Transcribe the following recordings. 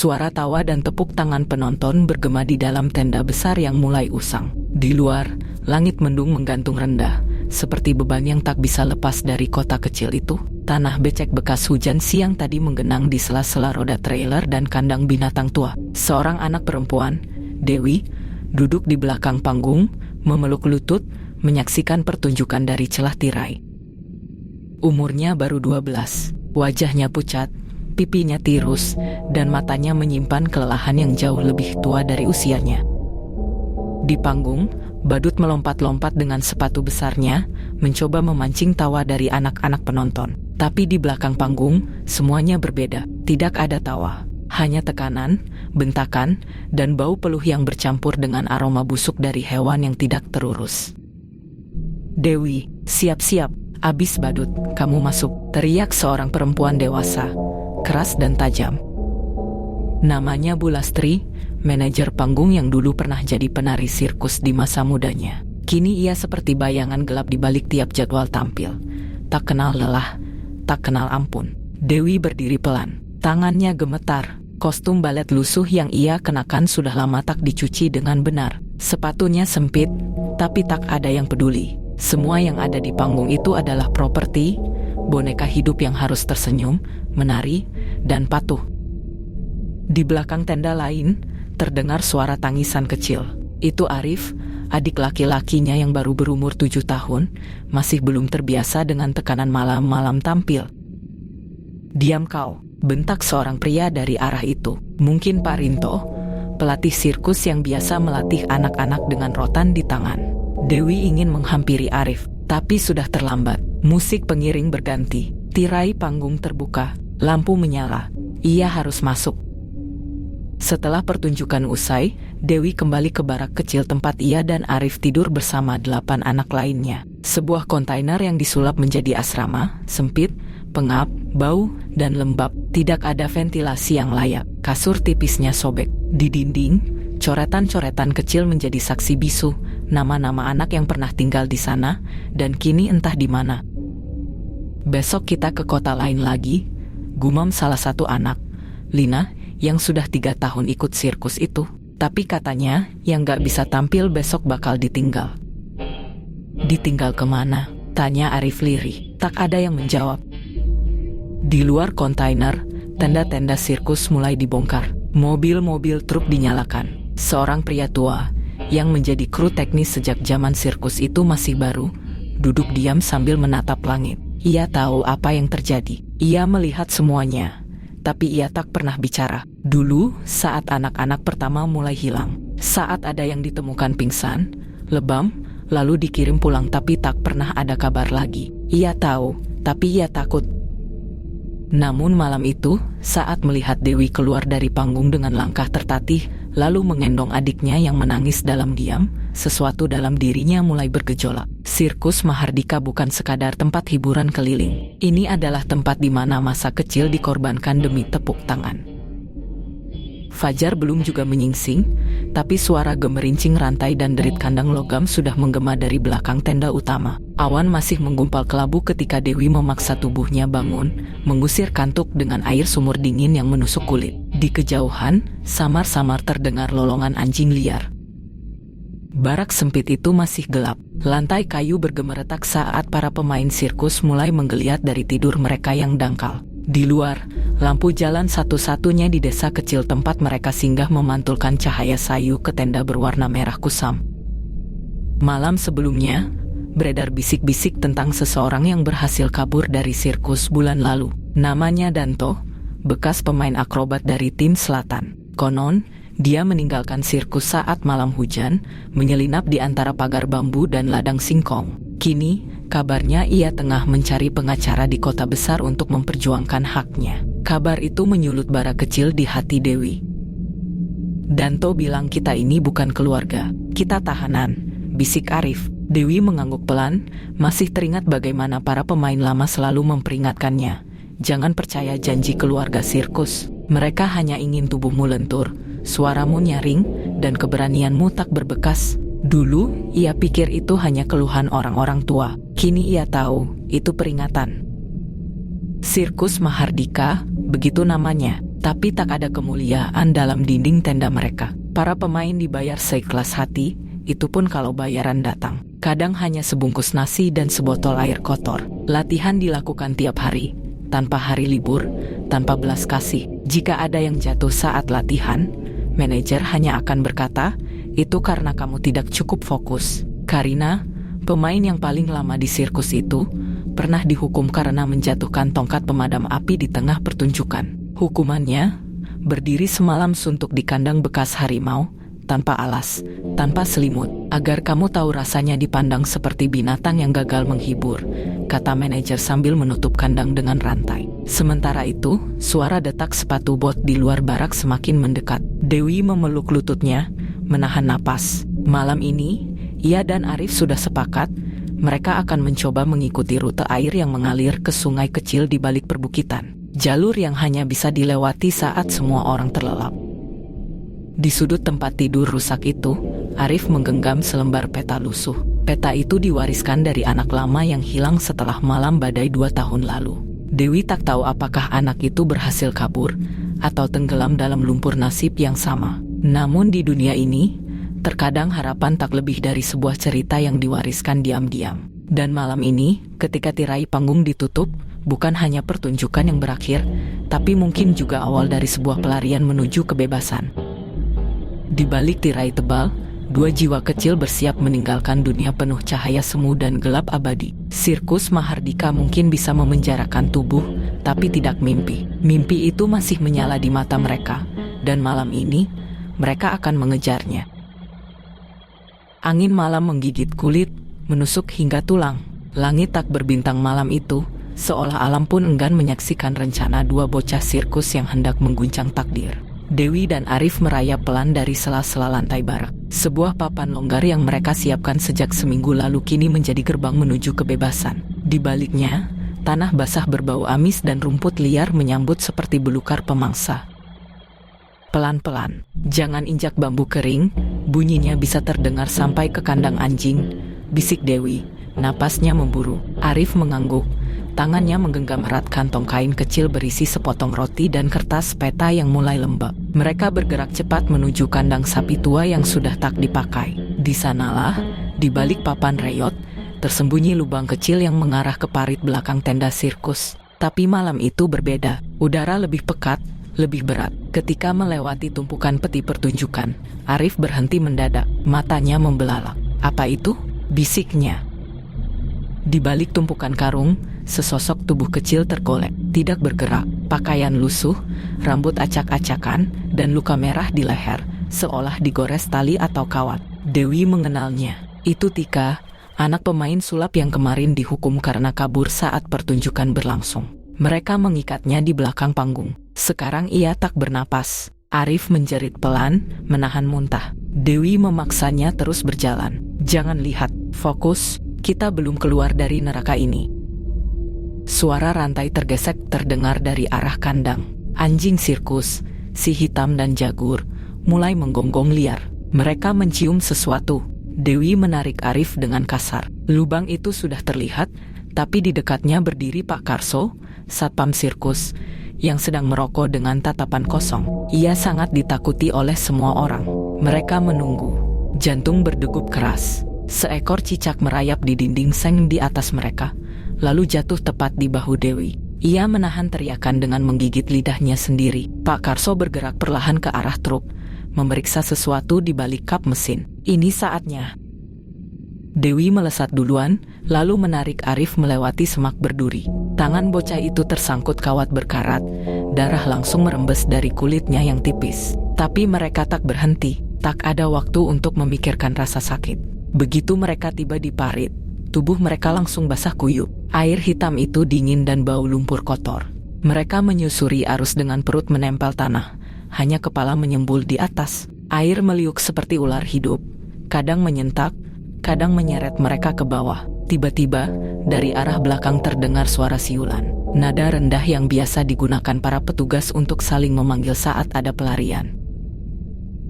Suara tawa dan tepuk tangan penonton bergema di dalam tenda besar yang mulai usang. Di luar, langit mendung menggantung rendah, seperti beban yang tak bisa lepas dari kota kecil itu. Tanah becek bekas hujan siang tadi menggenang di sela-sela roda trailer dan kandang binatang tua. Seorang anak perempuan, Dewi, duduk di belakang panggung, memeluk lutut, menyaksikan pertunjukan dari celah tirai. Umurnya baru 12, wajahnya pucat, pipinya tirus, dan matanya menyimpan kelelahan yang jauh lebih tua dari usianya. Di panggung, badut melompat-lompat dengan sepatu besarnya, mencoba memancing tawa dari anak-anak penonton. Tapi di belakang panggung, semuanya berbeda. Tidak ada tawa, hanya tekanan, bentakan, dan bau peluh yang bercampur dengan aroma busuk dari hewan yang tidak terurus. "Dewi, siap-siap, abis badut, kamu masuk," teriak seorang perempuan dewasa, keras dan tajam. Namanya Bu Lastri, manajer panggung yang dulu pernah jadi penari sirkus di masa mudanya. Kini ia seperti bayangan gelap di balik tiap jadwal tampil. Tak kenal lelah, tak kenal ampun. Dewi berdiri pelan, tangannya gemetar. Kostum balet lusuh yang ia kenakan sudah lama tak dicuci dengan benar. Sepatunya sempit, tapi tak ada yang peduli. Semua yang ada di panggung itu adalah properti, boneka hidup yang harus tersenyum, menari, dan patuh. Di belakang tenda lain, terdengar suara tangisan kecil. Itu Arif, adik laki-lakinya yang baru berumur 7 tahun, masih belum terbiasa dengan tekanan malam-malam tampil. "Diam kau," bentak seorang pria dari arah itu. Mungkin Pak Rinto, pelatih sirkus yang biasa melatih anak-anak dengan rotan di tangan. Dewi ingin menghampiri Arif, tapi sudah terlambat. Musik pengiring berganti, tirai panggung terbuka, lampu menyala. Ia harus masuk. Setelah pertunjukan usai, Dewi kembali ke barak kecil tempat ia dan Arif tidur bersama 8 anak lainnya. Sebuah kontainer yang disulap menjadi asrama, sempit, pengap, bau, dan lembab. Tidak ada ventilasi yang layak. Kasur tipisnya sobek. Di dinding, coretan-coretan kecil menjadi saksi bisu, nama-nama anak yang pernah tinggal di sana, dan kini entah di mana. "Besok kita ke kota lain lagi," gumam salah satu anak, Lina, yang sudah 3 tahun ikut sirkus itu. Tapi katanya, yang gak bisa tampil besok bakal ditinggal. "Ditinggal kemana?" tanya Arif lirih. Tak ada yang menjawab. Di luar kontainer, tenda-tenda sirkus mulai dibongkar. Mobil-mobil truk dinyalakan. Seorang pria tua, yang menjadi kru teknis sejak zaman sirkus itu masih baru, duduk diam sambil menatap langit. Ia tahu apa yang terjadi. Ia melihat semuanya, tapi ia tak pernah bicara. Dulu, saat anak-anak pertama mulai hilang, saat ada yang ditemukan pingsan, lebam, lalu dikirim pulang tapi tak pernah ada kabar lagi. Ia tahu, tapi ia takut. Namun malam itu, saat melihat Dewi keluar dari panggung dengan langkah tertatih, lalu mengendong adiknya yang menangis dalam diam, sesuatu dalam dirinya mulai bergejolak. Sirkus Mahardika bukan sekadar tempat hiburan keliling. Ini adalah tempat di mana masa kecil dikorbankan demi tepuk tangan. Fajar belum juga menyingsing, tapi suara gemerincing rantai dan derit kandang logam sudah menggema dari belakang tenda utama. Awan masih menggumpal kelabu ketika Dewi memaksa tubuhnya bangun, mengusir kantuk dengan air sumur dingin yang menusuk kulit. Di kejauhan, samar-samar terdengar lolongan anjing liar. Barak sempit itu masih gelap. Lantai kayu bergemeretak saat para pemain sirkus mulai menggeliat dari tidur mereka yang dangkal. Di luar, lampu jalan satu-satunya di desa kecil tempat mereka singgah memantulkan cahaya sayu ke tenda berwarna merah kusam. Malam sebelumnya, beredar bisik-bisik tentang seseorang yang berhasil kabur dari sirkus bulan lalu. Namanya Danto, bekas pemain akrobat dari tim selatan. Konon, dia meninggalkan sirkus saat malam hujan, menyelinap di antara pagar bambu dan ladang singkong. Kini, kabarnya ia tengah mencari pengacara di kota besar untuk memperjuangkan haknya. Kabar itu menyulut bara kecil di hati Dewi. "Danto bilang kita ini bukan keluarga, kita tahanan," bisik Arif. Dewi mengangguk pelan, masih teringat bagaimana para pemain lama selalu memperingatkannya. "Jangan percaya janji keluarga sirkus. Mereka hanya ingin tubuhmu lentur, suaramu nyaring, dan keberanianmu tak berbekas." Dulu, ia pikir itu hanya keluhan orang-orang tua. Kini ia tahu, itu peringatan. Sirkus Mahardika, begitu namanya. Tapi tak ada kemuliaan dalam dinding tenda mereka. Para pemain dibayar seikhlas hati, itu pun kalau bayaran datang. Kadang hanya sebungkus nasi dan sebotol air kotor. Latihan dilakukan tiap hari, tanpa hari libur, tanpa belas kasih. Jika ada yang jatuh saat latihan, manajer hanya akan berkata, "Itu karena kamu tidak cukup fokus." Karina, pemain yang paling lama di sirkus itu, pernah dihukum karena menjatuhkan tongkat pemadam api di tengah pertunjukan. Hukumannya, berdiri semalam suntuk di kandang bekas harimau, tanpa alas, tanpa selimut, agar kamu tahu rasanya dipandang seperti binatang yang gagal menghibur, kata manajer sambil menutup kandang dengan rantai. Sementara itu, suara detak sepatu bot di luar barak semakin mendekat. Dewi memeluk lututnya, menahan napas. Malam ini, ia dan Arif sudah sepakat, mereka akan mencoba mengikuti rute air yang mengalir ke sungai kecil di balik perbukitan. Jalur yang hanya bisa dilewati saat semua orang terlelap. Di sudut tempat tidur rusak itu, Arif menggenggam selembar peta lusuh. Peta itu diwariskan dari anak lama yang hilang setelah malam badai 2 tahun lalu. Dewi tak tahu apakah anak itu berhasil kabur atau tenggelam dalam lumpur nasib yang sama. Namun di dunia ini, terkadang harapan tak lebih dari sebuah cerita yang diwariskan diam-diam. Dan malam ini, ketika tirai panggung ditutup, bukan hanya pertunjukan yang berakhir, tapi mungkin juga awal dari sebuah pelarian menuju kebebasan. Di balik tirai tebal, 2 jiwa kecil bersiap meninggalkan dunia penuh cahaya semu dan gelap abadi. Sirkus Mahardika mungkin bisa memenjarakan tubuh, tapi tidak mimpi. Mimpi itu masih menyala di mata mereka, dan malam ini, mereka akan mengejarnya. Angin malam menggigit kulit, menusuk hingga tulang. Langit tak berbintang malam itu, seolah alam pun enggan menyaksikan rencana 2 bocah sirkus yang hendak mengguncang takdir. Dewi dan Arif merayap pelan dari sela-sela lantai barak. Sebuah papan longgar yang mereka siapkan sejak seminggu lalu kini menjadi gerbang menuju kebebasan. Di baliknya, tanah basah berbau amis dan rumput liar menyambut seperti belukar pemangsa. Pelan-pelan, jangan injak bambu kering, bunyinya bisa terdengar sampai ke kandang anjing, bisik Dewi. Napasnya memburu. Arif mengangguk. Tangannya menggenggam erat kantong kain kecil berisi sepotong roti dan kertas peta yang mulai lembab. Mereka bergerak cepat menuju kandang sapi tua yang sudah tak dipakai. Di sanalah, di balik papan reyot, tersembunyi lubang kecil yang mengarah ke parit belakang tenda sirkus. Tapi malam itu berbeda. Udara lebih pekat, lebih berat. Ketika melewati tumpukan peti pertunjukan, Arif berhenti mendadak. Matanya membelalak. "Apa itu?" bisiknya. Di balik tumpukan karung, sesosok tubuh kecil tergolek, tidak bergerak, pakaian lusuh, rambut acak-acakan, dan luka merah di leher, seolah digores tali atau kawat. Dewi mengenalnya. Itu Tika, anak pemain sulap yang kemarin dihukum karena kabur saat pertunjukan berlangsung. Mereka mengikatnya di belakang panggung. Sekarang ia tak bernapas. Arif menjerit pelan, menahan muntah. Dewi memaksanya terus berjalan. "Jangan lihat, fokus. Kita belum keluar dari neraka ini." Suara rantai tergesek terdengar dari arah kandang. Anjing sirkus, si hitam dan Jagur, mulai menggonggong liar. Mereka mencium sesuatu. Dewi menarik Arif dengan kasar. Lubang itu sudah terlihat, tapi di dekatnya berdiri Pak Karso, satpam sirkus, yang sedang merokok dengan tatapan kosong. Ia sangat ditakuti oleh semua orang. Mereka menunggu. Jantung berdegup keras. Seekor cicak merayap di dinding seng di atas mereka, lalu jatuh tepat di bahu Dewi. Ia menahan teriakan dengan menggigit lidahnya sendiri. Pak Karso bergerak perlahan ke arah truk, memeriksa sesuatu di balik kap mesin. "Ini saatnya." Dewi melesat duluan, lalu menarik Arif melewati semak berduri. Tangan bocah itu tersangkut kawat berkarat, darah langsung merembes dari kulitnya yang tipis. Tapi mereka tak berhenti, tak ada waktu untuk memikirkan rasa sakit. Begitu mereka tiba di parit, tubuh mereka langsung basah kuyup. Air hitam itu dingin dan bau lumpur kotor. Mereka menyusuri arus dengan perut menempel tanah, hanya kepala menyembul di atas. Air meliuk seperti ular hidup, kadang menyentak, kadang menyeret mereka ke bawah. Tiba-tiba, dari arah belakang terdengar suara siulan. Nada rendah yang biasa digunakan para petugas untuk saling memanggil saat ada pelarian.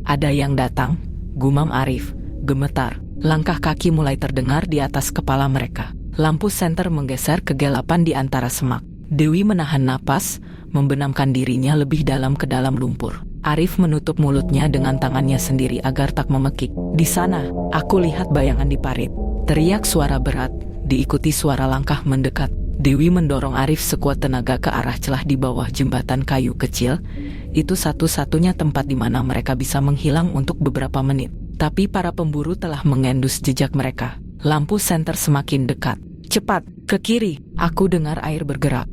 "Ada yang datang," gumam Arif, gemetar. Langkah kaki mulai terdengar di atas kepala mereka. Lampu senter menggeser kegelapan di antara semak. Dewi menahan napas, membenamkan dirinya lebih dalam ke dalam lumpur. Arif menutup mulutnya dengan tangannya sendiri agar tak memekik. Di sana, aku lihat bayangan di parit. Teriak suara berat, diikuti suara langkah mendekat. Dewi mendorong Arif sekuat tenaga ke arah celah di bawah jembatan kayu kecil. Itu satu-satunya tempat di mana mereka bisa menghilang untuk beberapa menit. Tapi para pemburu telah mengendus jejak mereka. Lampu senter semakin dekat. Cepat, ke kiri, aku dengar air bergerak.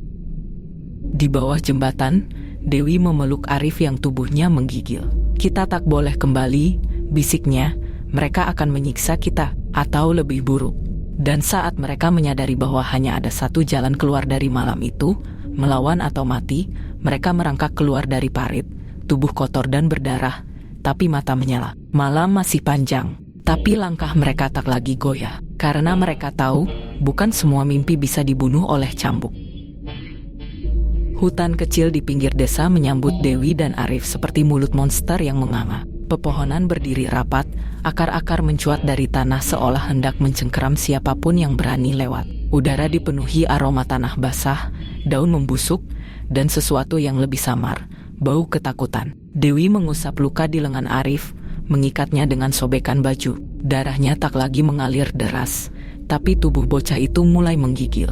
Di bawah jembatan, Dewi memeluk Arif yang tubuhnya menggigil. Kita tak boleh kembali, bisiknya, mereka akan menyiksa kita, atau lebih buruk. Dan saat mereka menyadari bahwa hanya ada satu jalan keluar dari malam itu, melawan atau mati, mereka merangkak keluar dari parit, tubuh kotor dan berdarah, tapi mata menyala. Malam masih panjang, tapi langkah mereka tak lagi goyah, karena mereka tahu, bukan semua mimpi bisa dibunuh oleh cambuk. Hutan kecil di pinggir desa menyambut Dewi dan Arif seperti mulut monster yang menganga. Pepohonan berdiri rapat, akar-akar mencuat dari tanah seolah hendak mencengkeram siapapun yang berani lewat. Udara dipenuhi aroma tanah basah, daun membusuk, dan sesuatu yang lebih samar, bau ketakutan. Dewi mengusap luka di lengan Arif, mengikatnya dengan sobekan baju. Darahnya tak lagi mengalir deras, tapi tubuh bocah itu mulai menggigil.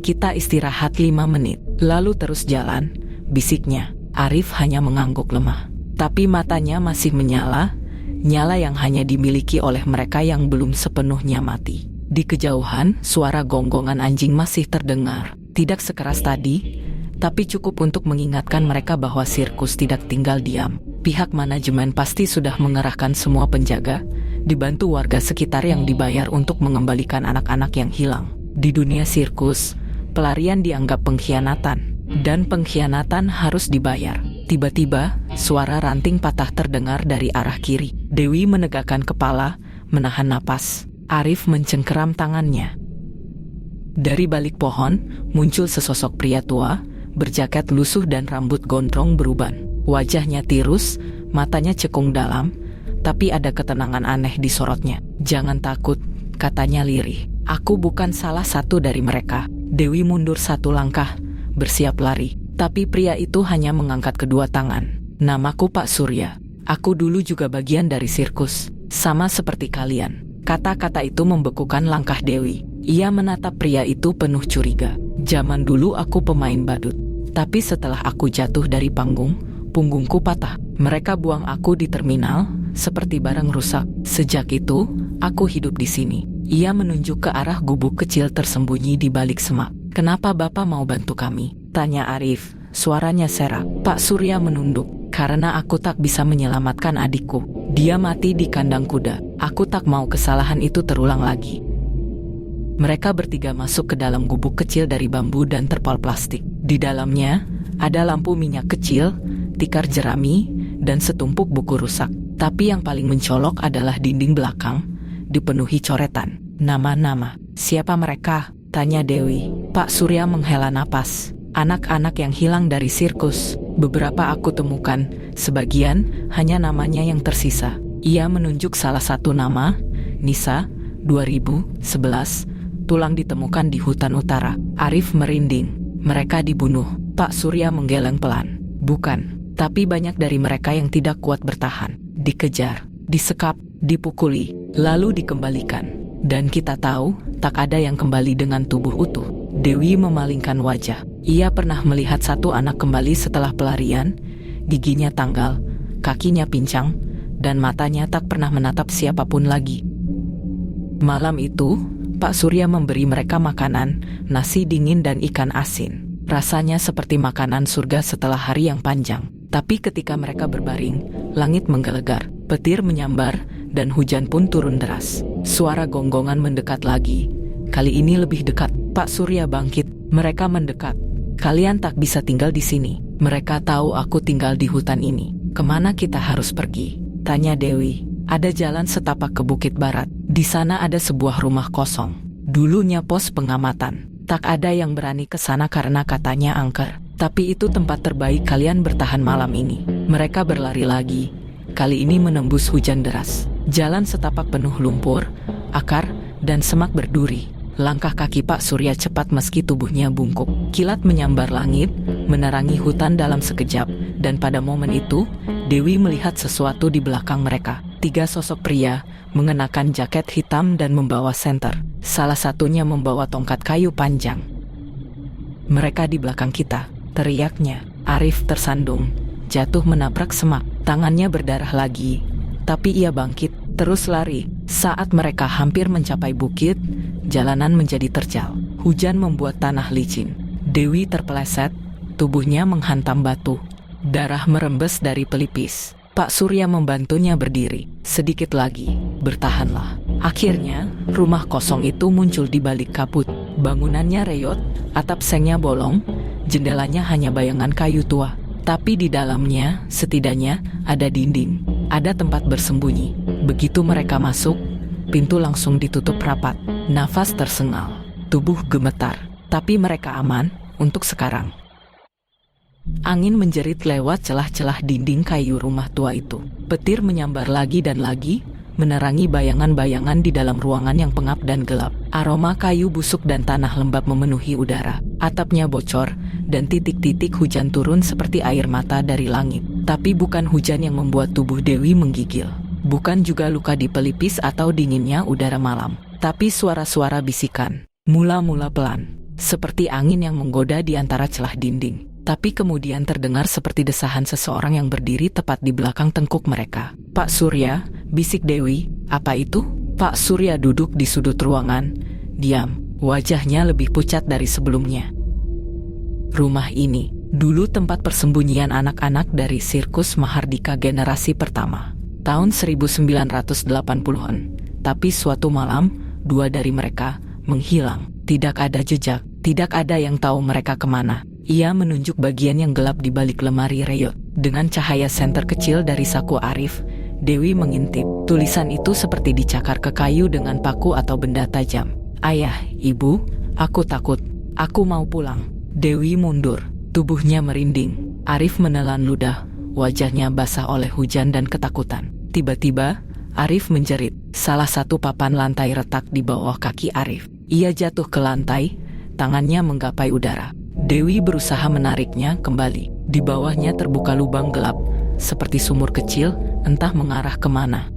Kita istirahat 5 menit, lalu terus jalan, bisiknya. Arif hanya mengangguk lemah. Tapi matanya masih menyala, nyala yang hanya dimiliki oleh mereka yang belum sepenuhnya mati. Di kejauhan, suara gonggongan anjing masih terdengar. Tidak sekeras tadi, tapi cukup untuk mengingatkan mereka bahwa sirkus tidak tinggal diam. Pihak manajemen pasti sudah mengerahkan semua penjaga, dibantu warga sekitar yang dibayar untuk mengembalikan anak-anak yang hilang. Di dunia sirkus, pelarian dianggap pengkhianatan, dan pengkhianatan harus dibayar. Tiba-tiba, suara ranting patah terdengar dari arah kiri. Dewi menegakkan kepala, menahan napas. Arif mencengkeram tangannya. Dari balik pohon, muncul sesosok pria tua, berjaket lusuh dan rambut gondrong beruban. Wajahnya tirus, matanya cekung dalam, tapi ada ketenangan aneh di sorotnya. Jangan takut, katanya lirih. Aku bukan salah satu dari mereka. Dewi mundur 1 langkah, bersiap lari. Tapi pria itu hanya mengangkat kedua tangan. Namaku Pak Surya. Aku dulu juga bagian dari sirkus. Sama seperti kalian. Kata-kata itu membekukan langkah Dewi. Ia menatap pria itu penuh curiga. Zaman dulu aku pemain badut. Tapi setelah aku jatuh dari panggung, punggungku patah. Mereka buang aku di terminal, seperti barang rusak. Sejak itu, aku hidup di sini. Ia menunjuk ke arah gubuk kecil tersembunyi di balik semak. Kenapa Bapak mau bantu kami? Tanya Arif, suaranya serak. Pak Surya menunduk. Karena aku tak bisa menyelamatkan adikku. Dia mati di kandang kuda. Aku tak mau kesalahan itu terulang lagi. Mereka bertiga masuk ke dalam gubuk kecil dari bambu dan terpal plastik. Di dalamnya, ada lampu minyak kecil, tikar jerami, dan setumpuk buku rusak. Tapi yang paling mencolok adalah dinding belakang, dipenuhi coretan. Nama-nama. Siapa mereka? Tanya Dewi. Pak Surya menghela napas. Anak-anak yang hilang dari sirkus. Beberapa aku temukan, sebagian hanya namanya yang tersisa. Ia menunjuk salah satu nama, Nisa, 2011, tulang ditemukan di hutan utara. Arif merinding. Mereka dibunuh. Pak Surya menggeleng pelan. Bukan, tapi banyak dari mereka yang tidak kuat bertahan. Dikejar, disekap, dipukuli, lalu dikembalikan. Dan kita tahu, tak ada yang kembali dengan tubuh utuh. Dewi memalingkan wajah. Ia pernah melihat satu anak kembali setelah pelarian, giginya tanggal, kakinya pincang, dan matanya tak pernah menatap siapapun lagi. Malam itu, Pak Surya memberi mereka makanan, nasi dingin dan ikan asin. Rasanya seperti makanan surga setelah hari yang panjang. Tapi ketika mereka berbaring, langit menggelegar, petir menyambar, dan hujan pun turun deras. Suara gonggongan mendekat lagi. Kali ini lebih dekat. Pak Surya bangkit. Mereka mendekat. Kalian tak bisa tinggal di sini. Mereka tahu aku tinggal di hutan ini. Kemana kita harus pergi? Tanya Dewi. Ada jalan setapak ke bukit barat. Di sana ada sebuah rumah kosong. Dulunya pos pengamatan. Tak ada yang berani ke sana karena katanya angker. Tapi itu tempat terbaik kalian bertahan malam ini. Mereka berlari lagi. Kali ini menembus hujan deras. Jalan setapak penuh lumpur, akar, dan semak berduri. Langkah kaki Pak Surya cepat meski tubuhnya bungkuk. Kilat menyambar langit, menerangi hutan dalam sekejap, dan pada momen itu, Dewi melihat sesuatu di belakang mereka. 3 sosok pria, mengenakan jaket hitam dan membawa senter. Salah satunya membawa tongkat kayu panjang. "Mereka di belakang kita," teriaknya. Arif tersandung, jatuh menabrak semak. Tangannya berdarah lagi, tapi ia bangkit. Terus lari. Saat mereka hampir mencapai bukit, jalanan menjadi terjal. Hujan membuat tanah licin. Dewi terpeleset, tubuhnya menghantam batu. Darah merembes dari pelipis. Pak Surya membantunya berdiri. "Sedikit lagi, bertahanlah." Akhirnya, rumah kosong itu muncul di balik kabut. Bangunannya reyot, atap sengnya bolong, jendelanya hanya bayangan kayu tua. Tapi di dalamnya, setidaknya, ada dinding, ada tempat bersembunyi. Begitu mereka masuk, pintu langsung ditutup rapat. Nafas tersengal, tubuh gemetar. Tapi mereka aman, untuk sekarang. Angin menjerit lewat celah-celah dinding kayu rumah tua itu. Petir menyambar lagi dan lagi, menerangi bayangan-bayangan di dalam ruangan yang pengap dan gelap. Aroma kayu busuk dan tanah lembab memenuhi udara. Atapnya bocor, dan titik-titik hujan turun seperti air mata dari langit. Tapi bukan hujan yang membuat tubuh Dewi menggigil. Bukan juga luka di pelipis atau dinginnya udara malam. Tapi suara-suara bisikan, mula-mula pelan, seperti angin yang menggoda di antara celah dinding. Tapi kemudian terdengar seperti desahan seseorang yang berdiri tepat di belakang tengkuk mereka. "Pak Surya," bisik Dewi. "Apa itu?" Pak Surya duduk di sudut ruangan, diam, wajahnya lebih pucat dari sebelumnya. "Rumah ini, dulu tempat persembunyian anak-anak dari sirkus Mahardika generasi pertama. Tahun 1980-an. Tapi suatu malam, 2 dari mereka menghilang. Tidak ada jejak, tidak ada yang tahu mereka kemana." Ia menunjuk bagian yang gelap di balik lemari reyot. Dengan cahaya senter kecil dari saku Arif, Dewi mengintip. Tulisan itu seperti dicakar ke kayu dengan paku atau benda tajam. "Ayah, Ibu, aku takut. Aku mau pulang." Dewi mundur, tubuhnya merinding. Arif menelan ludah, wajahnya basah oleh hujan dan ketakutan. Tiba-tiba, Arif menjerit. Salah satu papan lantai retak di bawah kaki Arif. Ia jatuh ke lantai, tangannya menggapai udara. Dewi berusaha menariknya kembali. Di bawahnya terbuka lubang gelap, seperti sumur kecil, entah mengarah kemana.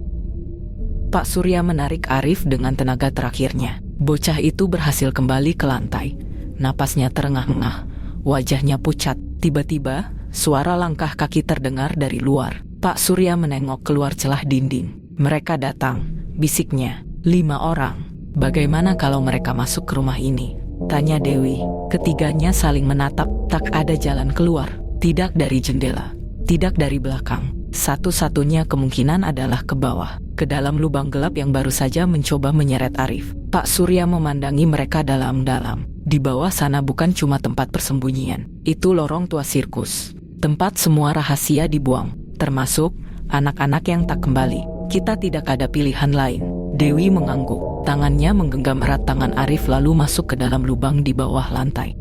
Pak Surya menarik Arif dengan tenaga terakhirnya. Bocah itu berhasil kembali ke lantai. Napasnya terengah-engah, wajahnya pucat. Tiba-tiba, suara langkah kaki terdengar dari luar. Pak Surya menengok keluar celah dinding. "Mereka datang," bisiknya. 5 orang. "Bagaimana kalau mereka masuk ke rumah ini?" tanya Dewi. Ketiganya saling menatap. Tak ada jalan keluar. Tidak dari jendela, tidak dari belakang. Satu-satunya kemungkinan adalah ke bawah, ke dalam lubang gelap yang baru saja mencoba menyeret Arif. Pak Surya memandangi mereka dalam-dalam. Di bawah sana bukan cuma tempat persembunyian. Itu lorong tua sirkus. Tempat semua rahasia dibuang, termasuk anak-anak yang tak kembali. Kita tidak ada pilihan lain. Dewi mengangguk. Tangannya menggenggam erat tangan Arif lalu masuk ke dalam lubang di bawah lantai.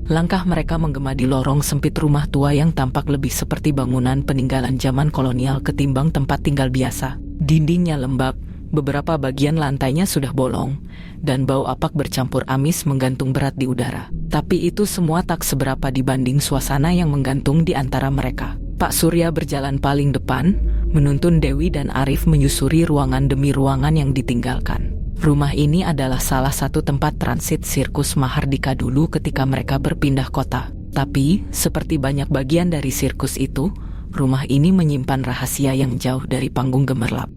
Langkah mereka menggema di lorong sempit rumah tua yang tampak lebih seperti bangunan peninggalan zaman kolonial ketimbang tempat tinggal biasa. Dindingnya lembab, beberapa bagian lantainya sudah bolong, dan bau apak bercampur amis menggantung berat di udara. Tapi itu semua tak seberapa dibanding suasana yang menggantung di antara mereka. Pak Surya berjalan paling depan, menuntun Dewi dan Arif menyusuri ruangan demi ruangan yang ditinggalkan. Rumah ini adalah salah satu tempat transit sirkus Mahardika dulu ketika mereka berpindah kota. Tapi, seperti banyak bagian dari sirkus itu, rumah ini menyimpan rahasia yang jauh dari panggung gemerlap.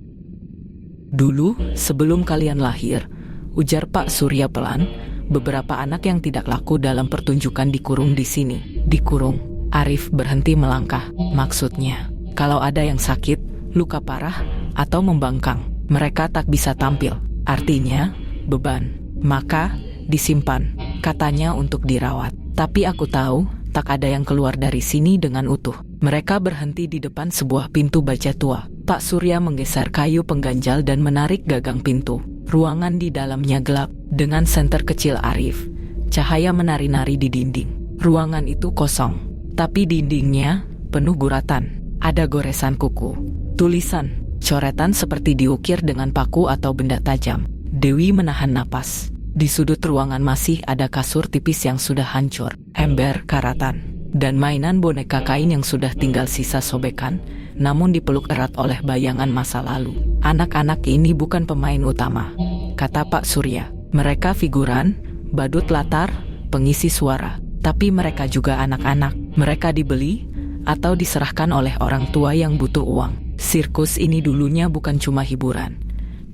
"Dulu, sebelum kalian lahir," ujar Pak Surya pelan, "beberapa anak yang tidak laku dalam pertunjukan dikurung di sini." "Dikurung?" Arif berhenti melangkah. "Maksudnya, kalau ada yang sakit, luka parah, atau membangkang, mereka tak bisa tampil. Artinya, beban. Maka, disimpan," katanya, "untuk dirawat. Tapi aku tahu, tak ada yang keluar dari sini dengan utuh." Mereka berhenti di depan sebuah pintu baja tua. Pak Surya menggeser kayu pengganjal dan menarik gagang pintu. Ruangan di dalamnya gelap, dengan senter kecil Arif. Cahaya menari-nari di dinding. Ruangan itu kosong. Tapi dindingnya penuh guratan. Ada goresan kuku, tulisan, coretan seperti diukir dengan paku atau benda tajam. Dewi menahan napas. Di sudut ruangan masih ada kasur tipis yang sudah hancur, ember karatan, dan mainan boneka kain yang sudah tinggal sisa sobekan, namun dipeluk erat oleh bayangan masa lalu. Anak-anak ini bukan pemain utama, kata Pak Surya. Mereka figuran, badut latar, pengisi suara. Tapi mereka juga anak-anak. Mereka dibeli atau diserahkan oleh orang tua yang butuh uang. Sirkus ini dulunya bukan cuma hiburan,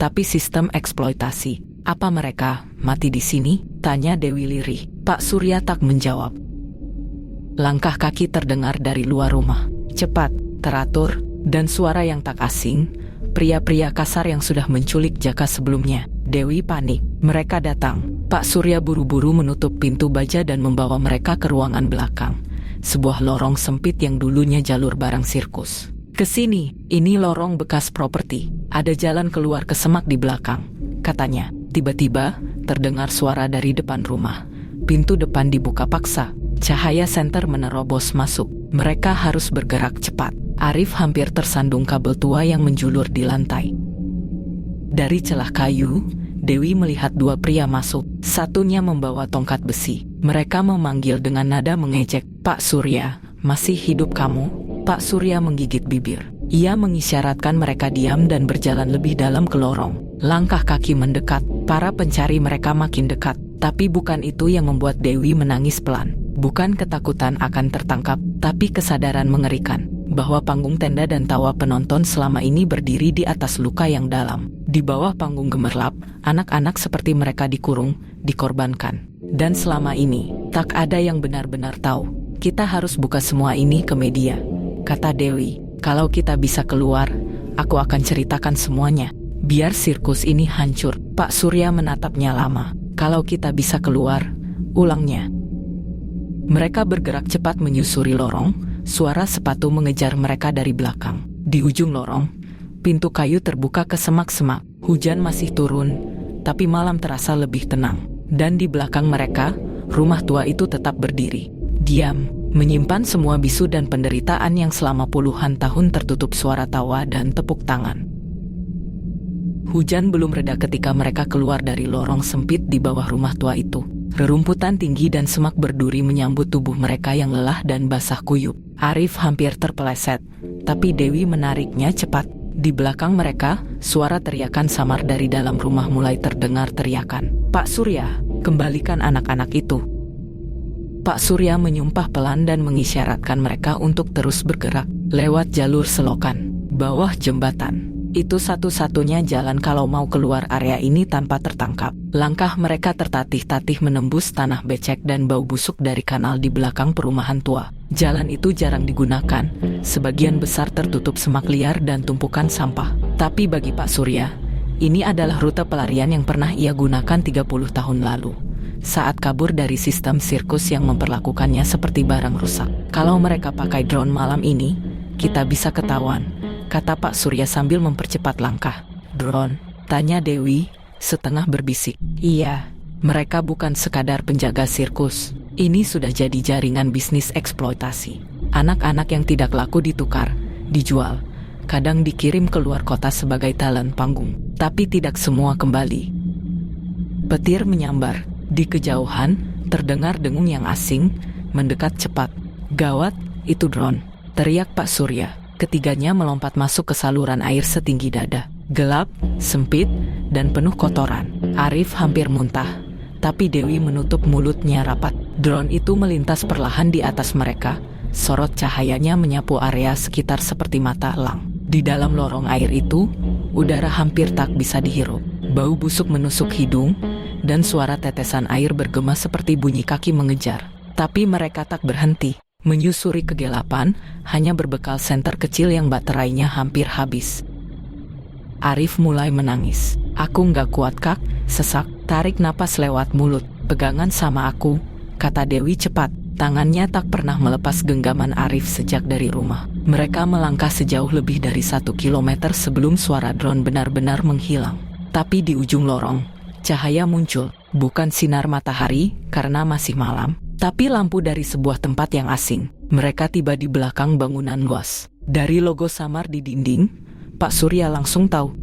tapi sistem eksploitasi. Apa mereka mati di sini? Tanya Dewi lirih. Pak Surya tak menjawab. Langkah kaki terdengar dari luar rumah. Cepat, teratur, dan suara yang tak asing. Pria-pria kasar yang sudah menculik Jaka sebelumnya. Dewi panik. Mereka datang. Pak Surya buru-buru menutup pintu baja dan membawa mereka ke ruangan belakang. Sebuah lorong sempit yang dulunya jalur barang sirkus. Kesini, ini lorong bekas properti. Ada jalan keluar ke semak di belakang, katanya. Tiba-tiba, terdengar suara dari depan rumah. Pintu depan dibuka paksa. Cahaya senter menerobos masuk. Mereka harus bergerak cepat. Arif hampir tersandung kabel tua yang menjulur di lantai. Dari celah kayu, Dewi melihat dua pria masuk. Satunya membawa tongkat besi. Mereka memanggil dengan nada mengejek. Pak Surya, masih hidup kamu? Pak Surya menggigit bibir. Ia mengisyaratkan mereka diam dan berjalan lebih dalam ke lorong. Langkah kaki mendekat. Para pencari mereka makin dekat. Tapi bukan itu yang membuat Dewi menangis pelan. Bukan ketakutan akan tertangkap, tapi kesadaran mengerikan bahwa panggung tenda dan tawa penonton selama ini berdiri di atas luka yang dalam. Di bawah panggung gemerlap, anak-anak seperti mereka dikurung, dikorbankan. Dan selama ini, tak ada yang benar-benar tahu. Kita harus buka semua ini ke media, kata Dewi. Kalau kita bisa keluar, aku akan ceritakan semuanya. Biar sirkus ini hancur. Pak Surya menatapnya lama. Kalau kita bisa keluar, ulangnya. Mereka bergerak cepat menyusuri lorong. Suara sepatu mengejar mereka dari belakang. Di ujung lorong, pintu kayu terbuka ke semak-semak. Hujan masih turun, tapi malam terasa lebih tenang. Dan di belakang mereka, rumah tua itu tetap berdiri. Diam, menyimpan semua bisu dan penderitaan yang selama puluhan tahun tertutup suara tawa dan tepuk tangan. Hujan belum reda ketika mereka keluar dari lorong sempit di bawah rumah tua itu. Rerumputan tinggi dan semak berduri menyambut tubuh mereka yang lelah dan basah kuyup. Arif hampir terpeleset, tapi Dewi menariknya cepat. Di belakang mereka, suara teriakan samar dari dalam rumah mulai terdengar teriakan. Pak Surya, kembalikan anak-anak itu. Pak Surya menyumpah pelan dan mengisyaratkan mereka untuk terus bergerak lewat jalur selokan, bawah jembatan. Itu satu-satunya jalan kalau mau keluar area ini tanpa tertangkap. Langkah mereka tertatih-tatih menembus tanah becek dan bau busuk dari kanal di belakang perumahan tua. Jalan itu jarang digunakan, sebagian besar tertutup semak liar dan tumpukan sampah. Tapi bagi Pak Surya, ini adalah rute pelarian yang pernah ia gunakan 30 tahun lalu. Saat kabur dari sistem sirkus yang memperlakukannya seperti barang rusak. Kalau mereka pakai drone malam ini, kita bisa ketahuan, kata Pak Surya sambil mempercepat langkah. Drone? Tanya Dewi, setengah berbisik. Iya, mereka bukan sekadar penjaga sirkus. Ini sudah jadi jaringan bisnis eksploitasi. Anak-anak yang tidak laku ditukar, dijual. Kadang dikirim keluar kota sebagai talent panggung. Tapi tidak semua kembali. Petir menyambar. Di kejauhan, terdengar dengung yang asing, mendekat cepat. Gawat, itu drone, teriak Pak Surya. Ketiganya melompat masuk ke saluran air setinggi dada. Gelap, sempit, dan penuh kotoran. Arif hampir muntah, tapi Dewi menutup mulutnya rapat. Drone itu melintas perlahan di atas mereka. Sorot cahayanya menyapu area sekitar seperti mata elang. Di dalam lorong air itu, udara hampir tak bisa dihirup. Bau busuk menusuk hidung, dan suara tetesan air bergema seperti bunyi kaki mengejar. Tapi mereka tak berhenti. Menyusuri kegelapan, hanya berbekal senter kecil yang baterainya hampir habis. Arif mulai menangis. Aku nggak kuat kak, sesak, tarik napas lewat mulut. Pegangan sama aku, kata Dewi cepat. Tangannya tak pernah melepas genggaman Arif sejak dari rumah. Mereka melangkah sejauh lebih dari 1 kilometer sebelum suara drone benar-benar menghilang. Tapi di ujung lorong, cahaya muncul. Bukan sinar matahari karena masih malam, tapi lampu dari sebuah tempat yang asing. Mereka tiba di belakang bangunan luas. Dari logo samar di dinding, Pak Surya langsung tahu.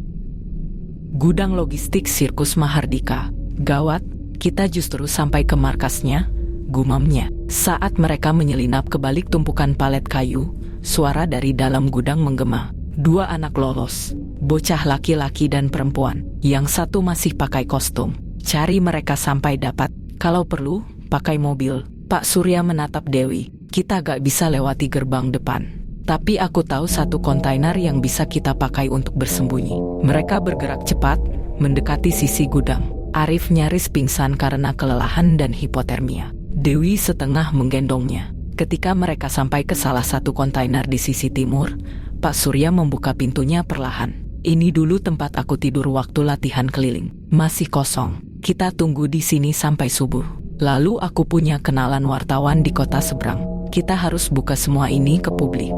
Gudang logistik Sirkus Mahardika. Gawat, Kita justru sampai ke markasnya, gumamnya. Saat mereka menyelinap ke balik tumpukan palet kayu, suara dari dalam gudang menggema. 2 anak lolos, bocah laki-laki dan perempuan. Yang satu masih pakai kostum. Cari mereka sampai dapat. Kalau perlu, pakai mobil. Pak Surya menatap Dewi. Kita gak bisa lewati gerbang depan. Tapi aku tahu satu kontainer yang bisa kita pakai untuk bersembunyi. Mereka bergerak cepat, mendekati sisi gudang. Arif nyaris pingsan karena kelelahan dan hipotermia. Dewi setengah menggendongnya. Ketika mereka sampai ke salah satu kontainer di sisi timur, Pak Surya membuka pintunya perlahan. Ini dulu tempat aku tidur waktu latihan keliling. Masih kosong. Kita tunggu di sini sampai subuh. Lalu aku punya kenalan wartawan di kota seberang. Kita harus buka semua ini ke publik.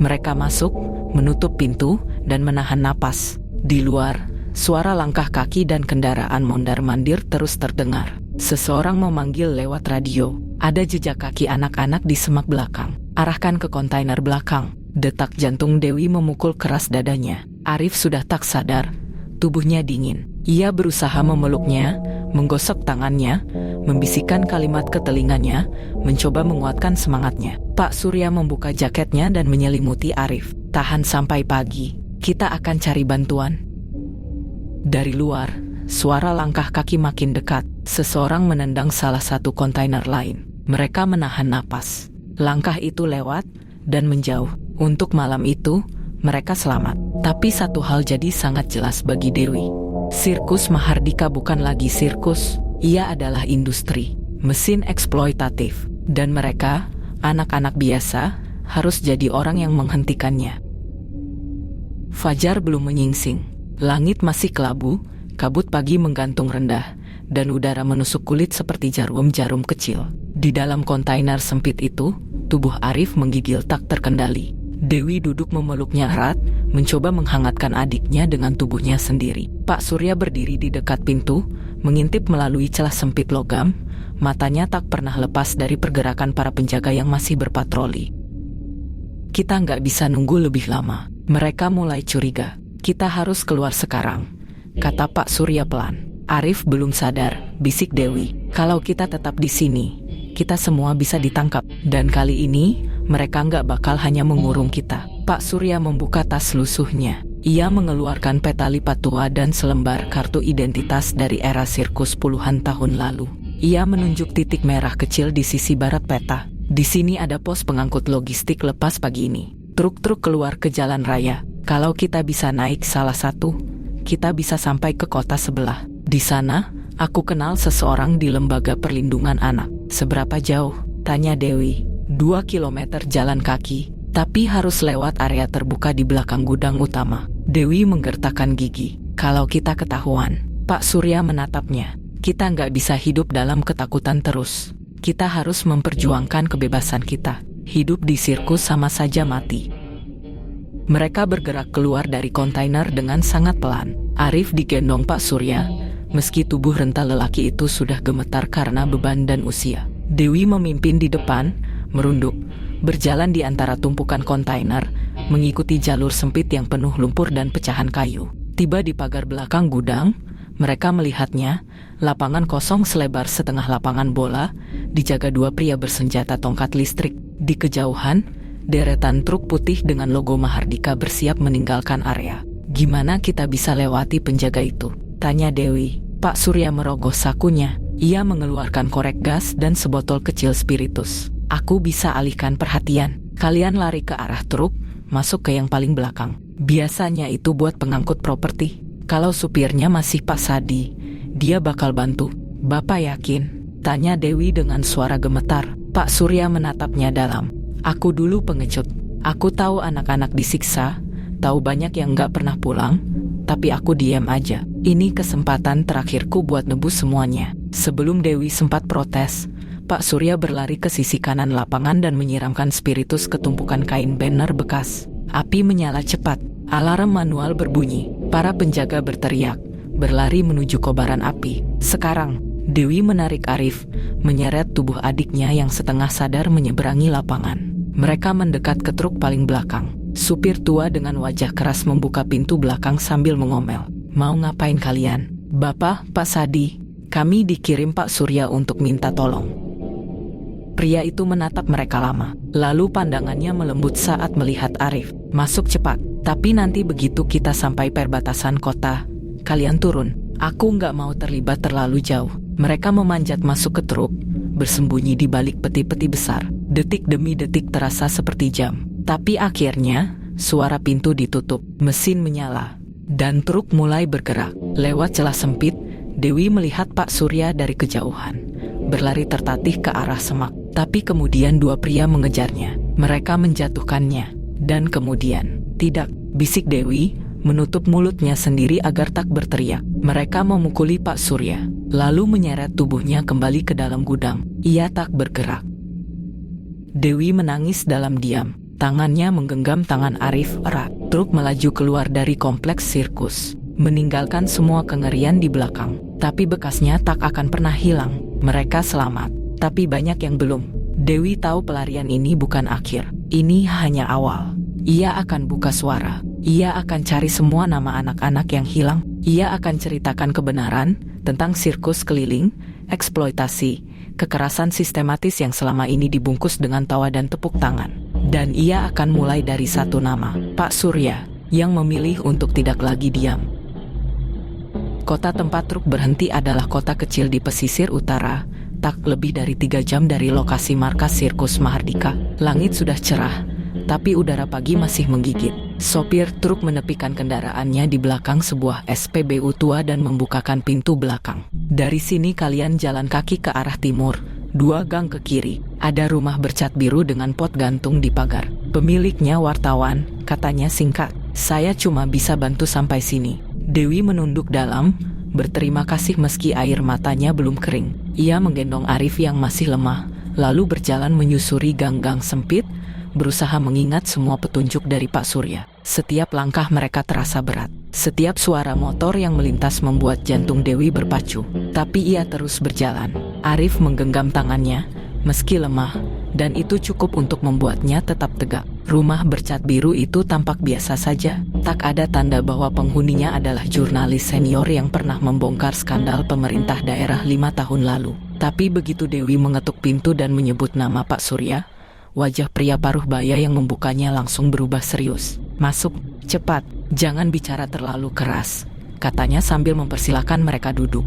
Mereka masuk, menutup pintu, dan menahan napas. Di luar, suara langkah kaki dan kendaraan mondar-mandir terus terdengar. Seseorang memanggil lewat radio. Ada jejak kaki anak-anak di semak belakang. Arahkan ke kontainer belakang. Detak jantung Dewi memukul keras dadanya. Arif sudah tak sadar. Tubuhnya dingin. Ia berusaha memeluknya, menggosok tangannya, membisikkan kalimat ke telinganya, mencoba menguatkan semangatnya. Pak Surya membuka jaketnya dan menyelimuti Arif. Tahan sampai pagi. Kita akan cari bantuan. Dari luar, suara langkah kaki makin dekat. Seseorang menendang salah satu kontainer lain. Mereka menahan napas. Langkah itu lewat dan menjauh. Untuk malam itu, mereka selamat. Tapi satu hal jadi sangat jelas bagi Dewi. Sirkus Mahardika bukan lagi sirkus. Ia adalah industri, mesin eksploitatif. Dan mereka, anak-anak biasa, harus jadi orang yang menghentikannya. Fajar belum menyingsing. Langit masih kelabu, kabut pagi menggantung rendah, dan udara menusuk kulit seperti jarum-jarum kecil. Di dalam kontainer sempit itu, tubuh Arif menggigil tak terkendali. Dewi duduk memeluknya erat, mencoba menghangatkan adiknya dengan tubuhnya sendiri. Pak Surya berdiri di dekat pintu, mengintip melalui celah sempit logam. Matanya tak pernah lepas dari pergerakan para penjaga yang masih berpatroli. Kita nggak bisa nunggu lebih lama. Mereka mulai curiga. Kita harus keluar sekarang, kata Pak Surya pelan. Arif belum sadar, bisik Dewi. Kalau kita tetap di sini, kita semua bisa ditangkap. Dan kali ini, mereka nggak bakal hanya mengurung kita. Pak Surya membuka tas lusuhnya. Ia mengeluarkan peta lipat tua dan selembar kartu identitas dari era sirkus puluhan tahun lalu. Ia menunjuk titik merah kecil di sisi barat peta. Di sini ada pos pengangkut logistik lepas pagi ini. Truk-truk keluar ke jalan raya. Kalau kita bisa naik salah satu, kita bisa sampai ke kota sebelah. Di sana, aku kenal seseorang di lembaga perlindungan anak. Seberapa jauh? Tanya Dewi. 2 kilometer jalan kaki, tapi harus lewat area terbuka di belakang gudang utama. Dewi menggertakkan gigi. Kalau kita ketahuan, Pak Surya menatapnya. Kita nggak bisa hidup dalam ketakutan terus. Kita harus memperjuangkan kebebasan kita. Hidup di sirkus sama saja mati. Mereka bergerak keluar dari kontainer dengan sangat pelan. Arif digendong Pak Surya, meski tubuh renta lelaki itu sudah gemetar karena beban dan usia. Dewi memimpin di depan, merunduk, berjalan di antara tumpukan kontainer, mengikuti jalur sempit yang penuh lumpur dan pecahan kayu. Tiba di pagar belakang gudang, mereka melihatnya, lapangan kosong selebar setengah lapangan bola, dijaga 2 pria bersenjata tongkat listrik. Di kejauhan, deretan truk putih dengan logo Mahardika bersiap meninggalkan area. Gimana kita bisa lewati penjaga itu? Tanya Dewi. Pak Surya merogoh sakunya. Ia mengeluarkan korek gas dan sebotol kecil spiritus. Aku bisa alihkan perhatian. Kalian lari ke arah truk, masuk ke yang paling belakang. Biasanya itu buat pengangkut properti. Kalau supirnya masih Pak Sadi, dia bakal bantu. Bapak yakin? Tanya Dewi dengan suara gemetar. Pak Surya menatapnya dalam. Aku dulu pengecut. Aku tahu anak-anak disiksa, tahu banyak yang gak pernah pulang, tapi aku diam aja. Ini kesempatan terakhirku buat nebus semuanya. Sebelum Dewi sempat protes, Pak Surya berlari ke sisi kanan lapangan dan menyiramkan spiritus ke tumpukan kain banner bekas. Api menyala cepat, alarm manual berbunyi. Para penjaga berteriak, berlari menuju kobaran api. Sekarang, Dewi menarik Arif, menyeret tubuh adiknya yang setengah sadar menyeberangi lapangan. Mereka mendekat ke truk paling belakang. Supir tua dengan wajah keras membuka pintu belakang sambil mengomel. Mau ngapain kalian? Bapak, Pak Sadi, Kami dikirim Pak Surya untuk minta tolong. Pria itu menatap mereka lama, lalu pandangannya melembut saat melihat Arif. Masuk cepat, tapi nanti begitu kita sampai perbatasan kota, kalian turun. Aku nggak mau terlibat terlalu jauh. Mereka memanjat masuk ke truk, bersembunyi di balik peti-peti besar. Detik demi detik terasa seperti jam. Tapi akhirnya, suara pintu ditutup, mesin menyala, dan truk mulai bergerak. Lewat celah sempit, Dewi melihat Pak Surya dari kejauhan, berlari tertatih ke arah semak. Tapi kemudian dua pria mengejarnya. Mereka menjatuhkannya. Dan kemudian, tidak, bisik Dewi, menutup mulutnya sendiri agar tak berteriak. Mereka memukuli Pak Surya, lalu menyeret tubuhnya kembali ke dalam gudang. Ia tak bergerak. Dewi menangis dalam diam. Tangannya menggenggam tangan Arif erat. Truk melaju keluar dari kompleks sirkus, meninggalkan semua kengerian di belakang. Tapi bekasnya tak akan pernah hilang. Mereka selamat, tapi banyak yang belum. Dewi tahu pelarian ini bukan akhir. Ini hanya awal. Ia akan buka suara. Ia akan cari semua nama anak-anak yang hilang. Ia akan ceritakan kebenaran tentang sirkus keliling, eksploitasi, kekerasan sistematis yang selama ini dibungkus dengan tawa dan tepuk tangan. Dan ia akan mulai dari satu nama, Pak Surya, yang memilih untuk tidak lagi diam. Kota tempat truk berhenti adalah kota kecil di pesisir utara, tak lebih dari 3 jam dari lokasi markas sirkus Mahardika. Langit sudah cerah, tapi udara pagi masih menggigit. Sopir truk menepikan kendaraannya di belakang sebuah SPBU tua dan membukakan pintu belakang. Dari sini kalian jalan kaki ke arah timur, 2 gang ke kiri. Ada rumah bercat biru dengan pot gantung di pagar. Pemiliknya wartawan, katanya singkat. Saya cuma bisa bantu sampai sini. Dewi menunduk dalam, berterima kasih meski air matanya belum kering. Ia menggendong Arif yang masih lemah, lalu berjalan menyusuri gang-gang sempit, berusaha mengingat semua petunjuk dari Pak Surya. Setiap langkah mereka terasa berat. Setiap suara motor yang melintas membuat jantung Dewi berpacu. Tapi ia terus berjalan. Arif menggenggam tangannya, meski lemah, dan itu cukup untuk membuatnya tetap tegak. Rumah bercat biru itu tampak biasa saja. Tak ada tanda bahwa penghuninya adalah jurnalis senior yang pernah membongkar skandal pemerintah daerah 5 tahun lalu. Tapi begitu Dewi mengetuk pintu dan menyebut nama Pak Surya, wajah pria paruh baya yang membukanya langsung berubah serius. Masuk, cepat, jangan bicara terlalu keras, katanya sambil mempersilahkan mereka duduk.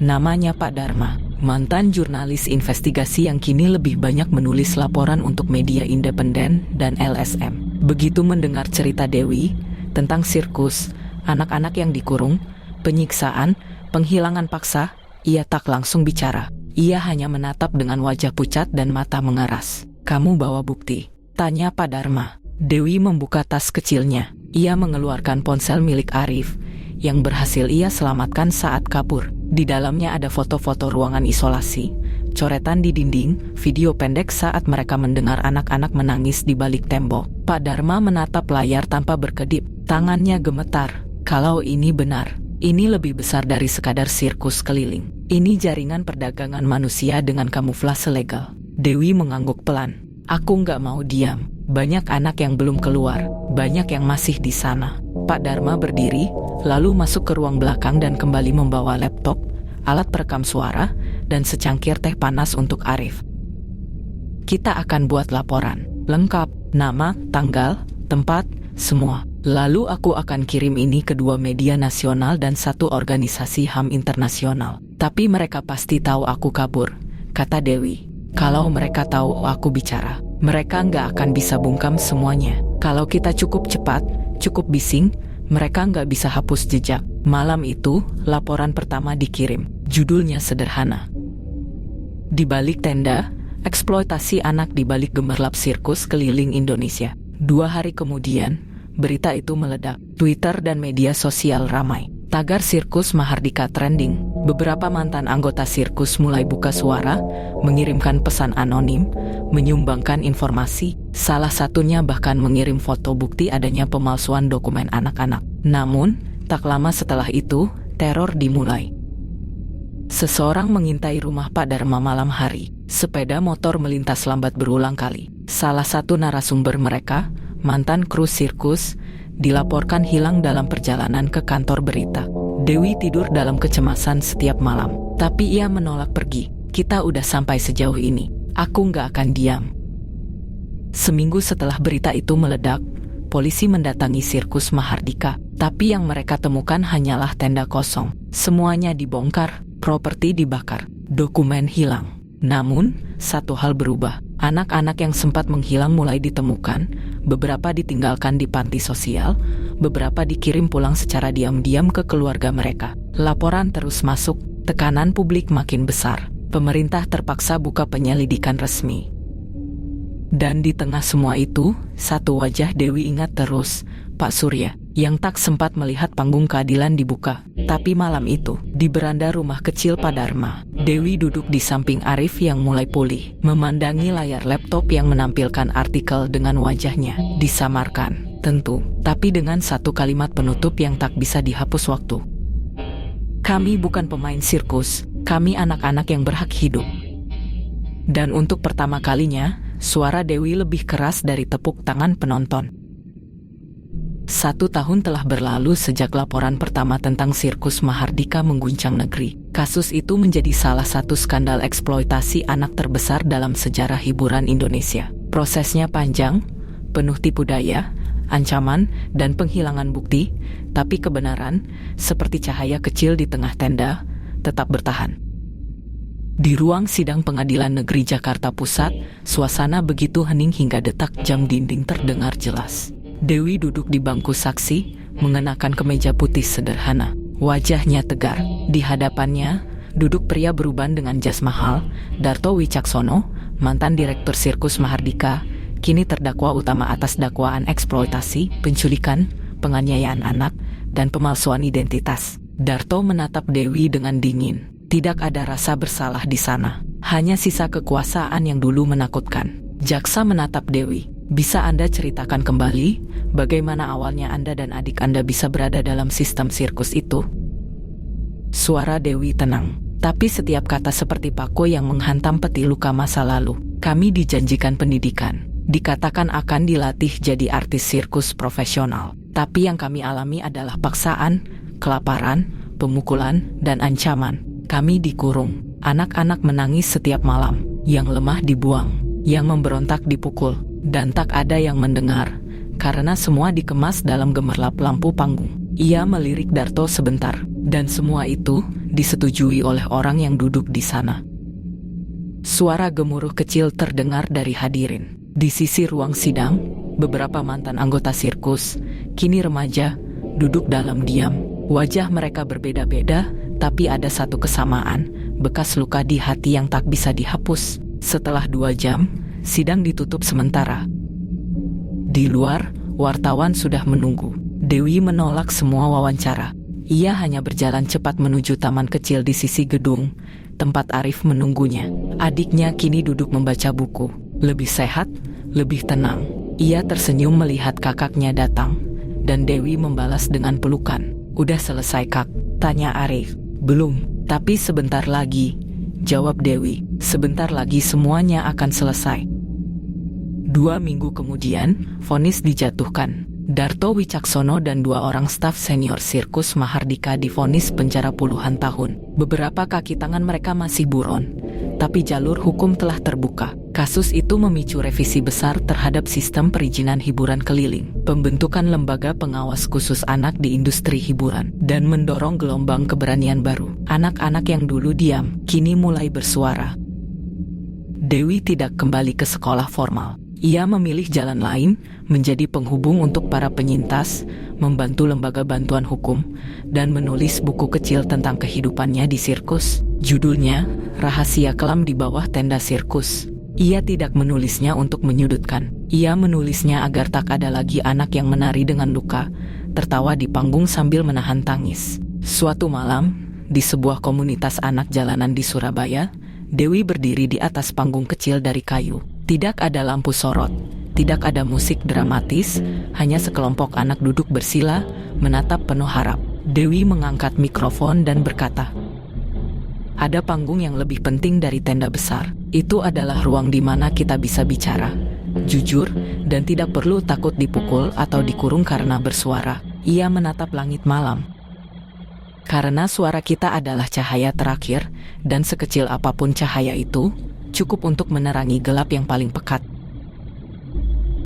Namanya Pak Dharma, mantan jurnalis investigasi yang kini lebih banyak menulis laporan untuk media independen dan LSM. Begitu mendengar cerita Dewi tentang sirkus, anak-anak yang dikurung, penyiksaan, penghilangan paksa, ia tak langsung bicara. Ia hanya menatap dengan wajah pucat dan mata mengeras. Kamu bawa bukti? Tanya Pak Dharma. Dewi membuka tas kecilnya. Ia mengeluarkan ponsel milik Arif yang berhasil ia selamatkan saat kabur. Di dalamnya ada foto-foto ruangan isolasi, coretan di dinding, video pendek saat mereka mendengar anak-anak menangis di balik tembok. Pak Dharma menatap layar tanpa berkedip. Tangannya gemetar. Kalau ini benar, ini lebih besar dari sekadar sirkus keliling. Ini jaringan perdagangan manusia dengan kamuflase legal. Dewi mengangguk pelan. Aku nggak mau diam. Banyak anak yang belum keluar. Banyak yang masih di sana. Pak Dharma berdiri, lalu masuk ke ruang belakang dan kembali membawa laptop, alat perekam suara, dan secangkir teh panas untuk Arif. Kita akan buat laporan. Lengkap, nama, tanggal, tempat, semua. Lalu aku akan kirim ini ke 2 media nasional dan 1 organisasi HAM internasional. Tapi mereka pasti tahu aku kabur, kata Dewi. Kalau mereka tahu aku bicara, mereka nggak akan bisa bungkam semuanya. Kalau kita cukup cepat, cukup bising, mereka nggak bisa hapus jejak. Malam itu, laporan pertama dikirim. Judulnya sederhana. Di balik tenda, eksploitasi anak di balik gemerlap sirkus keliling Indonesia. 2 hari kemudian, berita itu meledak. Twitter dan media sosial ramai. Tagar sirkus Mahardika trending. Beberapa mantan anggota sirkus mulai buka suara, mengirimkan pesan anonim, menyumbangkan informasi. Salah satunya bahkan mengirim foto bukti adanya pemalsuan dokumen anak-anak. Namun, tak lama setelah itu, teror dimulai. Seseorang mengintai rumah Pak Dharma malam hari. Sepeda motor melintas lambat berulang kali. Salah satu narasumber mereka, mantan kru sirkus, dilaporkan hilang dalam perjalanan ke kantor berita. Dewi tidur dalam kecemasan setiap malam, tapi ia menolak pergi. Kita udah sampai sejauh ini, aku nggak akan diam. Seminggu setelah berita itu meledak, polisi mendatangi sirkus Mahardika, tapi yang mereka temukan hanyalah tenda kosong. Semuanya dibongkar, properti dibakar, dokumen hilang. Namun, satu hal berubah. Anak-anak yang sempat menghilang mulai ditemukan, beberapa ditinggalkan di panti sosial, beberapa dikirim pulang secara diam-diam ke keluarga mereka. Laporan terus masuk, tekanan publik makin besar. Pemerintah terpaksa buka penyelidikan resmi. Dan di tengah semua itu, satu wajah Dewi ingat terus, Pak Surya, yang tak sempat melihat panggung keadilan dibuka. Tapi malam itu, di beranda rumah kecil Pak Dharma, Dewi duduk di samping Arif yang mulai pulih, memandangi layar laptop yang menampilkan artikel dengan wajahnya disamarkan, tentu, tapi dengan satu kalimat penutup yang tak bisa dihapus waktu. Kami bukan pemain sirkus, kami anak-anak yang berhak hidup. Dan untuk pertama kalinya, suara Dewi lebih keras dari tepuk tangan penonton. 1 tahun telah berlalu sejak laporan pertama tentang sirkus Mahardika mengguncang negeri. Kasus itu menjadi salah satu skandal eksploitasi anak terbesar dalam sejarah hiburan Indonesia. Prosesnya panjang, penuh tipu daya, ancaman, dan penghilangan bukti, tapi kebenaran, seperti cahaya kecil di tengah tenda, tetap bertahan. Di ruang sidang Pengadilan Negeri Jakarta Pusat, suasana begitu hening hingga detak jam dinding terdengar jelas. Dewi duduk di bangku saksi, mengenakan kemeja putih sederhana. Wajahnya tegar. Di hadapannya, duduk pria beruban dengan jas mahal, Darto Wicaksono, mantan direktur sirkus Mahardika, kini terdakwa utama atas dakwaan eksploitasi, penculikan, penganiayaan anak, dan pemalsuan identitas. Darto menatap Dewi dengan dingin. Tidak ada rasa bersalah di sana. Hanya sisa kekuasaan yang dulu menakutkan. Jaksa menatap Dewi. Bisa Anda ceritakan kembali bagaimana awalnya Anda dan adik Anda bisa berada dalam sistem sirkus itu? Suara Dewi tenang, tapi setiap kata seperti pako yang menghantam peti luka masa lalu. Kami dijanjikan pendidikan, dikatakan akan dilatih jadi artis sirkus profesional. Tapi yang kami alami adalah paksaan, kelaparan, pemukulan, dan ancaman. Kami dikurung, anak-anak menangis setiap malam, yang lemah dibuang, yang memberontak dipukul. Dan tak ada yang mendengar, karena semua dikemas dalam gemerlap lampu panggung. Ia melirik Darto sebentar, dan semua itu disetujui oleh orang yang duduk di sana. Suara gemuruh kecil terdengar dari hadirin. Di sisi ruang sidang, beberapa mantan anggota sirkus, kini remaja, duduk dalam diam. Wajah mereka berbeda-beda, tapi ada satu kesamaan, bekas luka di hati yang tak bisa dihapus. Setelah 2 jam, sidang ditutup sementara. Di luar, wartawan sudah menunggu. Dewi menolak semua wawancara. Ia hanya berjalan cepat menuju taman kecil di sisi gedung, tempat Arif menunggunya. Adiknya kini duduk membaca buku. Lebih sehat, lebih tenang. Ia tersenyum melihat kakaknya datang, dan Dewi membalas dengan pelukan. Udah selesai, Kak? Tanya Arif. Belum, tapi sebentar lagi, jawab Dewi. Sebentar lagi semuanya akan selesai. 2 minggu kemudian, vonis dijatuhkan. Darto Wicaksono dan 2 orang staf senior sirkus Mahardika divonis penjara puluhan tahun. Beberapa kaki tangan mereka masih buron, tapi jalur hukum telah terbuka. Kasus itu memicu revisi besar terhadap sistem perizinan hiburan keliling, pembentukan lembaga pengawas khusus anak di industri hiburan, dan mendorong gelombang keberanian baru. Anak-anak yang dulu diam, kini mulai bersuara. Dewi tidak kembali ke sekolah formal. Ia memilih jalan lain, menjadi penghubung untuk para penyintas, membantu lembaga bantuan hukum, dan menulis buku kecil tentang kehidupannya di sirkus. Judulnya, Rahasia Kelam di Bawah Tenda Sirkus. Ia tidak menulisnya untuk menyudutkan. Ia menulisnya agar tak ada lagi anak yang menari dengan luka, tertawa di panggung sambil menahan tangis. Suatu malam, di sebuah komunitas anak jalanan di Surabaya, Dewi berdiri di atas panggung kecil dari kayu. Tidak ada lampu sorot, tidak ada musik dramatis, hanya sekelompok anak duduk bersila, menatap penuh harap. Dewi mengangkat mikrofon dan berkata, "Ada panggung yang lebih penting dari tenda besar. Itu adalah ruang di mana kita bisa bicara, jujur, dan tidak perlu takut dipukul atau dikurung karena bersuara." Ia menatap langit malam. Karena suara kita adalah cahaya terakhir, dan sekecil apapun cahaya itu, cukup untuk menerangi gelap yang paling pekat.